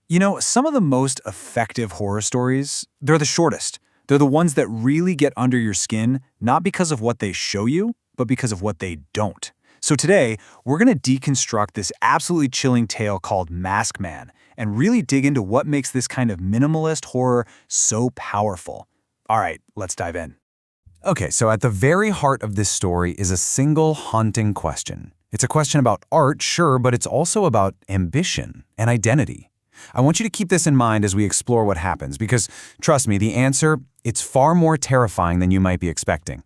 You know, some of the most effective horror stories, they're the shortest. They're the ones that really get under your skin, not because of what they show you, but because of what they don't. So today, we're going to deconstruct this absolutely chilling tale called MaskMan and really dig into what makes this kind of minimalist horror so powerful. All right, let's dive in. Okay, so at the very heart of this story is a single haunting question. It's a question about art, sure, but it's also about ambition and identity. I want you to keep this in mind as we explore what happens, because, trust me, the answer, it's far more terrifying than you might be expecting.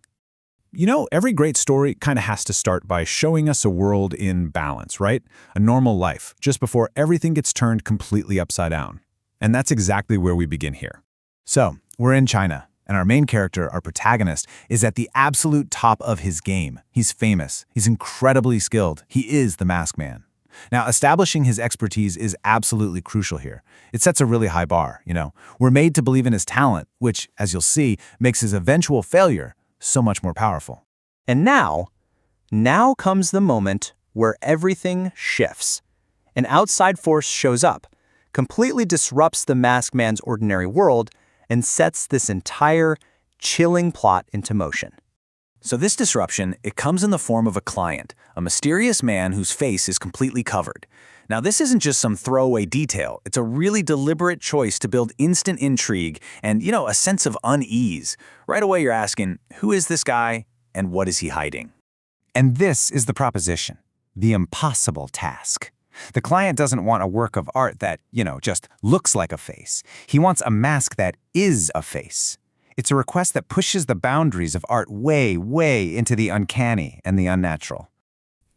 You know, every great story kind of has to start by showing us a world in balance, right? A normal life, just before everything gets turned completely upside down. And that's exactly where we begin here. So, we're in China, and our main character, our protagonist, is at the absolute top of his game. He's famous. He's incredibly skilled. He is the Masked Man. Now, establishing his expertise is absolutely crucial here. It sets a really high bar, you know. We're made to believe in his talent, which, as you'll see, makes his eventual failure so much more powerful. And now comes the moment where everything shifts. An outside force shows up, completely disrupts the Masked Man's ordinary world, and sets this entire chilling plot into motion. So this disruption, it comes in the form of a client, a mysterious man whose face is completely covered. Now, this isn't just some throwaway detail. It's a really deliberate choice to build instant intrigue and, a sense of unease. Right away, you're asking, who is this guy and what is he hiding? And this is the proposition, the impossible task. The client doesn't want a work of art that, just looks like a face. He wants a mask that is a face. It's a request that pushes the boundaries of art way, way into the uncanny and the unnatural.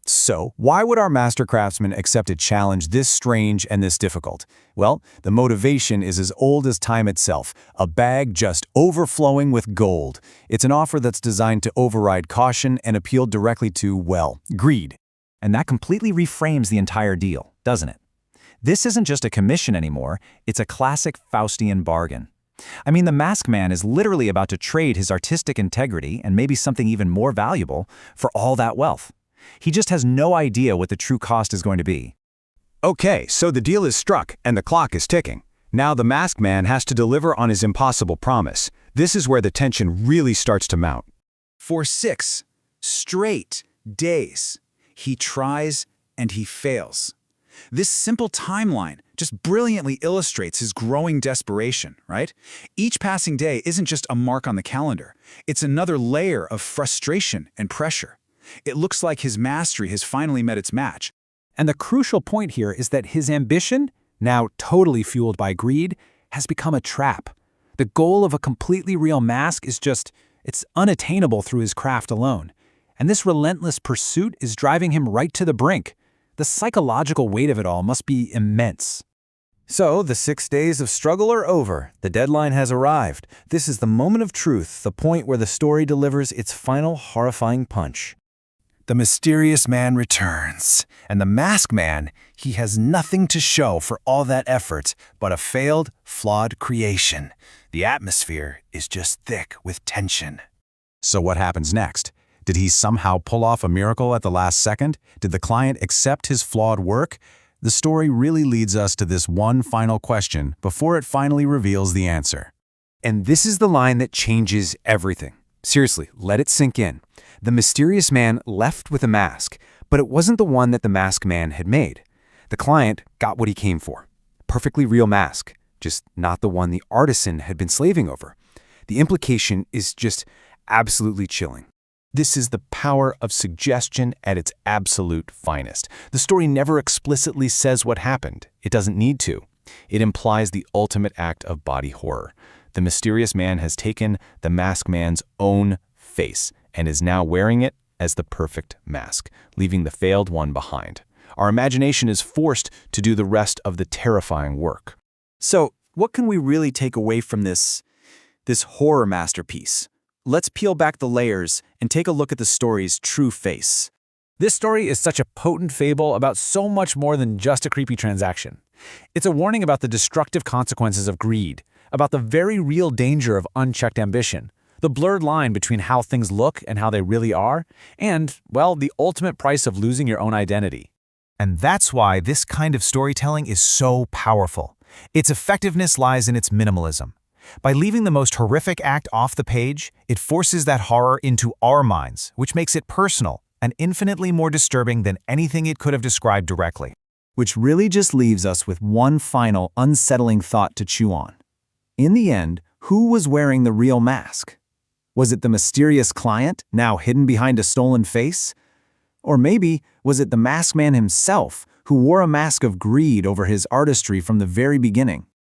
So, why would our master craftsman accept a challenge this strange and this difficult? Well, the motivation is as old as time itself, a bag just overflowing with gold. It's an offer that's designed to override caution and appeal directly to, well, greed. And that completely reframes the entire deal, doesn't it? This isn't just a commission anymore, it's a classic Faustian bargain. I mean, the Masked Man is literally about to trade his artistic integrity and maybe something even more valuable for all that wealth. He just has no idea what the true cost is going to be. Okay, so the deal is struck and the clock is ticking. Now the Masked Man has to deliver on his impossible promise. This is where the tension really starts to mount. For 6 straight days, he tries and he fails. This simple timeline just brilliantly illustrates his growing desperation, right? Each passing day isn't just a mark on the calendar. It's another layer of frustration and pressure. It looks like his mastery has finally met its match. And the crucial point here is that his ambition, now totally fueled by greed, has become a trap. The goal of a completely real mask is it's unattainable through his craft alone. And this relentless pursuit is driving him right to the brink. The psychological weight of it all must be immense. So, the 6 days of struggle are over. The deadline has arrived. This is the moment of truth, the point where the story delivers its final horrifying punch. The mysterious man returns, and the Masked Man, he has nothing to show for all that effort but a failed, flawed creation. The atmosphere is just thick with tension. So what happens next? Did he somehow pull off a miracle at the last second? Did the client accept his flawed work? The story really leads us to this one final question before it finally reveals the answer. And this is the line that changes everything. Seriously, let it sink in. The mysterious man left with a mask, but it wasn't the one that the Masked Man had made. The client got what he came for. Perfectly real mask, just not the one the artisan had been slaving over. The implication is just absolutely chilling. This is the power of suggestion at its absolute finest. The story never explicitly says what happened. It doesn't need to. It implies the ultimate act of body horror. The mysterious man has taken the Masked Man's own face and is now wearing it as the perfect mask, leaving the failed one behind. Our imagination is forced to do the rest of the terrifying work. So, what can we really take away from this horror masterpiece? Let's peel back the layers and take a look at the story's true face. This story is such a potent fable about so much more than just a creepy transaction. It's a warning about the destructive consequences of greed, about the very real danger of unchecked ambition, the blurred line between how things look and how they really are, and, well, the ultimate price of losing your own identity. And that's why this kind of storytelling is so powerful. Its effectiveness lies in its minimalism. By leaving the most horrific act off the page, it forces that horror into our minds, which makes it personal and infinitely more disturbing than anything it could have described directly. Which really just leaves us with one final unsettling thought to chew on. In the end, who was wearing the real mask? Was it the mysterious client, now hidden behind a stolen face? Or maybe was it the MaskMan himself, who wore a mask of greed over his artistry from the very beginning?